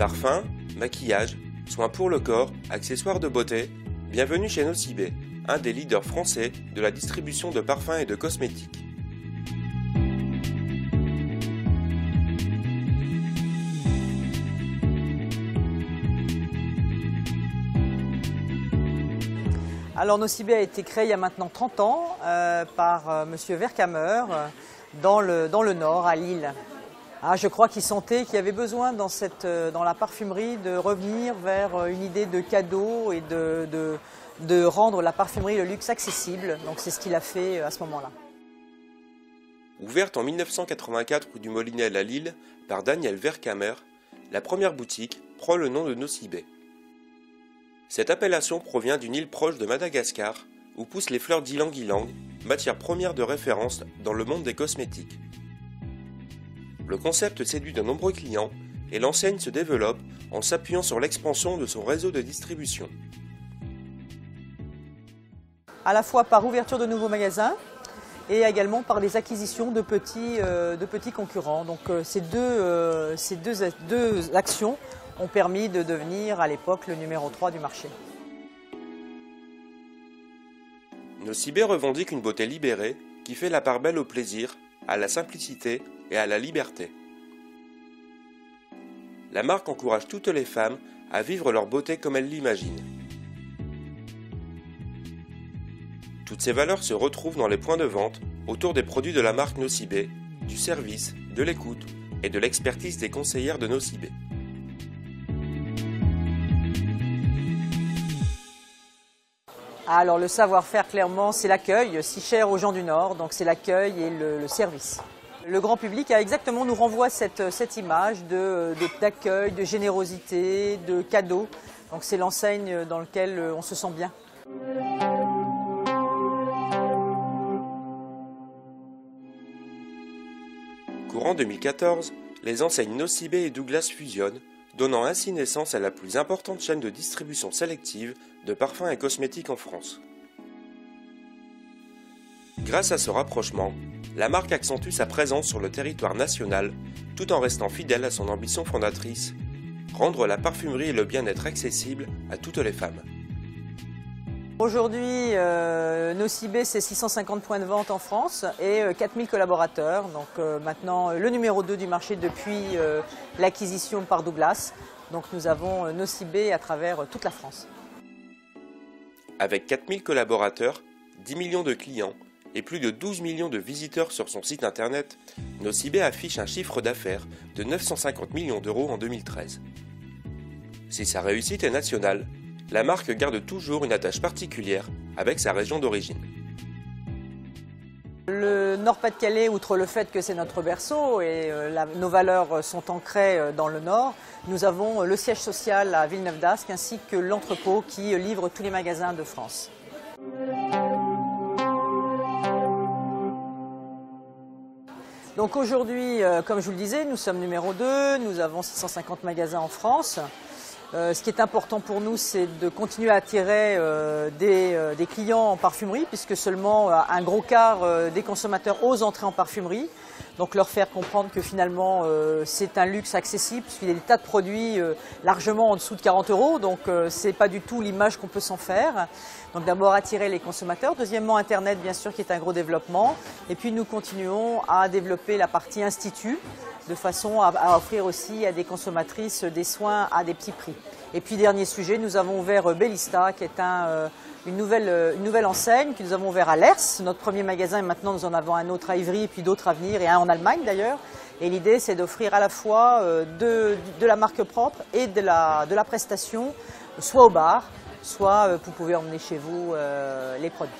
Parfums, maquillage, soins pour le corps, accessoires de beauté, bienvenue chez Nocibé, un des leaders français de la distribution de parfums et de cosmétiques. Alors Nocibé a été créé il y a maintenant 30 ans par Monsieur Vercamer dans le Nord, à Lille. Je crois qu'il sentait qu'il y avait besoin dans la parfumerie de revenir vers une idée de cadeau et de rendre la parfumerie, le luxe accessible. Donc c'est ce qu'il a fait à ce moment-là. Ouverte en 1984 rue du Molinel à Lille par Daniel Vercamer, la première boutique prend le nom de Nocibé. Cette appellation provient d'une île proche de Madagascar, où poussent les fleurs d'ylang-ylang, matière première de référence dans le monde des cosmétiques. Le concept séduit de nombreux clients et l'enseigne se développe en s'appuyant sur l'expansion de son réseau de distribution. À la fois par ouverture de nouveaux magasins et également par des acquisitions de petits concurrents. Donc ces deux actions ont permis de devenir à l'époque le numéro 3 du marché. Nocibé revendique une beauté libérée qui fait la part belle au plaisir, à la simplicité et à la liberté. La marque encourage toutes les femmes à vivre leur beauté comme elles l'imaginent. Toutes ces valeurs se retrouvent dans les points de vente autour des produits de la marque Nocibé, du service, de l'écoute et de l'expertise des conseillères de Nocibé. Alors le savoir-faire, clairement, c'est l'accueil, si cher aux gens du Nord, donc c'est l'accueil et le service. Le grand public nous renvoie cette image d'accueil, de générosité, de cadeau. Donc c'est l'enseigne dans laquelle on se sent bien. Courant 2014, les enseignes Nocibé et Douglas fusionnent, donnant ainsi naissance à la plus importante chaîne de distribution sélective de parfums et cosmétiques en France. Grâce à ce rapprochement, la marque accentue sa présence sur le territoire national, tout en restant fidèle à son ambition fondatrice, rendre la parfumerie et le bien-être accessibles à toutes les femmes. Aujourd'hui, Nocibé, c'est 650 points de vente en France et 4000 collaborateurs. Donc maintenant, le numéro 2 du marché depuis l'acquisition par Douglas. Donc nous avons Nocibé à travers toute la France. Avec 4000 collaborateurs, 10 millions de clients et plus de 12 millions de visiteurs sur son site internet, Nocibé affiche un chiffre d'affaires de 950 millions d'euros en 2013. Si sa réussite est nationale, la marque garde toujours une attache particulière avec sa région d'origine. Le Nord-Pas-de-Calais, outre le fait que c'est notre berceau et nos valeurs sont ancrées dans le Nord, nous avons le siège social à Villeneuve-d'Ascq ainsi que l'entrepôt qui livre tous les magasins de France. Donc aujourd'hui, comme je vous le disais, nous sommes numéro 2, nous avons 650 magasins en France. Ce qui est important pour nous, c'est de continuer à attirer des clients en parfumerie, puisque seulement un gros quart des consommateurs osent entrer en parfumerie. Donc leur faire comprendre que finalement c'est un luxe accessible, puisqu'il y a des tas de produits largement en dessous de 40 €, donc c'est pas du tout l'image qu'on peut s'en faire. Donc d'abord attirer les consommateurs, deuxièmement Internet bien sûr qui est un gros développement, et puis nous continuons à développer la partie institut, de façon à offrir aussi à des consommatrices des soins à des petits prix. Et puis dernier sujet, nous avons ouvert Bellista, qui est une nouvelle enseigne que nous avons ouvert à Lers, notre premier magasin, et maintenant nous en avons un autre à Ivry, et puis d'autres à venir, et un en Allemagne d'ailleurs. Et l'idée c'est d'offrir à la fois de la marque propre et de la prestation, soit au bar, soit vous pouvez emmener chez vous les produits.